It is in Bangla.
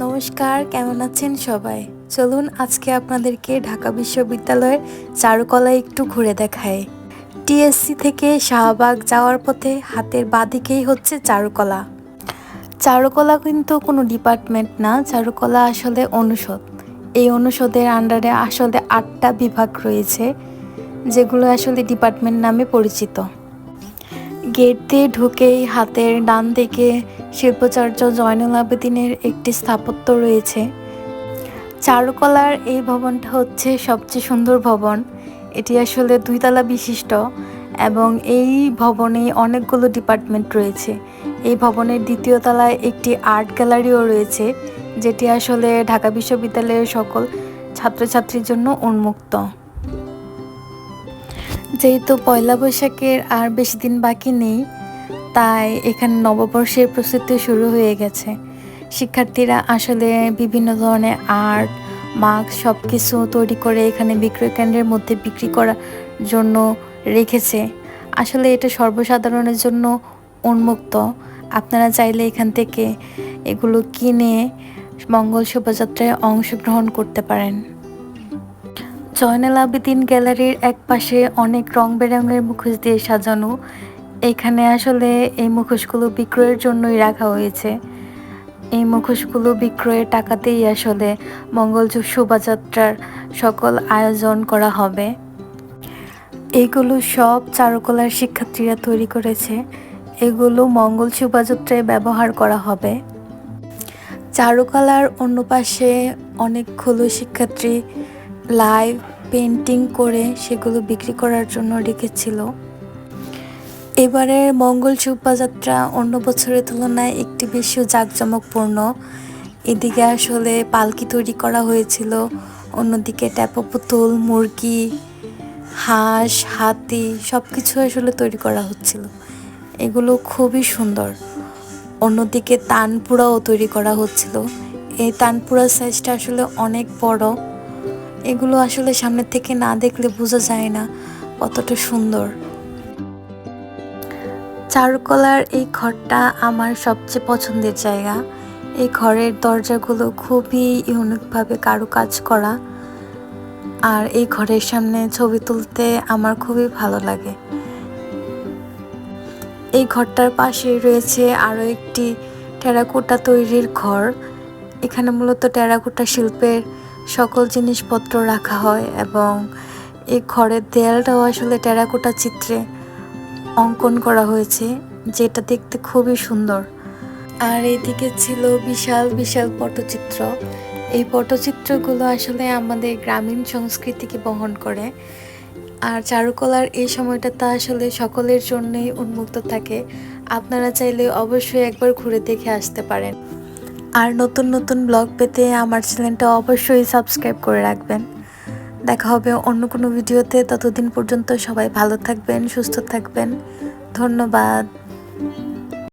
নমস্কার, কেমন আছেন সবাই? চলুন আজকে আপনাদেরকে ঢাকা বিশ্ববিদ্যালয়ের চারুকলা একটু ঘুরে দেখাই। টিএসসি থেকে শাহবাগ যাওয়ার পথে হাতের বাঁদিকেই হচ্ছে চারুকলা। চারুকলা কিন্তু কোনো ডিপার্টমেন্ট না, চারুকলা আসলে অনুষদ। এই অনুষদের আন্ডারে আসলে 8টা বিভাগ রয়েছে, যেগুলো আসলে ডিপার্টমেন্ট নামে পরিচিত। গেট দিয়ে ঢুকেই হাতের ডান দিকে শিল্পাচার্য জয়নুল আবেদিনের একটি স্থাপত্য রয়েছে। চারুকলার এই ভবনটা হচ্ছে সবচেয়ে সুন্দর ভবন। এটি আসলে 2 তলা বিশিষ্ট এবং এই ভবনে অনেকগুলো ডিপার্টমেন্ট রয়েছে। এই ভবনের 2য় তলায় একটি আর্ট গ্যালারিও রয়েছে, যেটি আসলে ঢাকা বিশ্ববিদ্যালয়ের সকল ছাত্রছাত্রীর জন্য উন্মুক্ত। যেহেতু পয়লা বৈশাখের আর বেশি দিন বাকি নেই, তাই এখানে নববর্ষের প্রস্তুতি শুরু হয়ে গেছে। শিক্ষার্থীরা আসলে বিভিন্ন ধরনের আর্ট, মাস্ক সব কিছু তৈরি করে এখানে বিক্রয় কেন্দ্রের মধ্যে বিক্রি করার জন্য রেখেছে। আসলে এটা সর্বসাধারণের জন্য উন্মুক্ত। আপনারা চাইলে এখান থেকে এগুলো কিনে মঙ্গল শোভাযাত্রায় অংশগ্রহণ করতে পারেন। জয়নুল আবেদিন গ্যালারির এক পাশে অনেক রং বেরঙের মুখোশ দিয়ে সাজানো। এখানে আসলে এই মুখোশগুলো বিক্রয়ের জন্যই রাখা হয়েছে। এই মুখোশগুলো বিক্রয়ের টাকাতেই আসলে মঙ্গল শোভাযাত্রার সকল আয়োজন করা হবে। এগুলো সব চারুকলার শিক্ষার্থীরা তৈরি করেছে। এগুলো মঙ্গল শোভাযাত্রায় ব্যবহার করা হবে। চারুকলার অন্য পাশে অনেকগুলো শিক্ষার্থী লাইভ পেন্টিং করে সেগুলো বিক্রি করার জন্য রেখেছিল। এবারের মঙ্গল শোভাযাত্রা অন্য বছরের তুলনায় একটি বেশি জাঁকজমকপূর্ণ। এদিকে আসলে পালকি তৈরি করা হয়েছিল, অন্যদিকে ট্যাপা পুতুল, মুরগি, হাঁস, হাতি সব কিছু আসলে তৈরি করা হচ্ছিল। এগুলো খুবই সুন্দর। অন্যদিকে তানপুরাও তৈরি করা হচ্ছিল। এই তানপুরা সাইজটা আসলে অনেক বড়। এগুলো আসলে সামনে থেকে না দেখলে বোঝা যায় না কতটা সুন্দর। চারুকলার এই ঘরটা আমার সবচেয়ে পছন্দের জায়গা। এই ঘরের দরজাগুলো খুবই ইউনিকভাবে কারুকাজ করা, আর এই ঘরের সামনে ছবি তুলতে আমার খুবই ভালো লাগে। এই ঘরটার পাশে রয়েছে আরও একটি টেরাকোটা তৈরির ঘর। এখানে মূলত টেরাকোটা শিল্পের সকল জিনিসপত্র রাখা হয় এবং এই ঘরের দেয়ালটাও আসলে টেরাকোটা চিত্রে অঙ্কন করা হয়েছে, যেটা দেখতে খুবই সুন্দর। আর এইদিকে ছিল বিশাল বিশাল পটচিত্র। এই পটচিত্রগুলো আসলে আমাদের গ্রামীণ সংস্কৃতিকে বহন করে। আর চারুকলার এই সময়টাতে আসলে সকলের জন্যই উন্মুক্ত থাকে। আপনারা চাইলে অবশ্যই একবার ঘুরে দেখে আসতে পারেন। আর নতুন নতুন ব্লগ পেতে আমার চ্যানেলটা অবশ্যই সাবস্ক্রাইব করে রাখবেন। দেখা হবে অন্য কোনো ভিডিওতে। ততদিন পর্যন্ত সবাই ভালো থাকবেন, সুস্থ থাকবেন। ধন্যবাদ।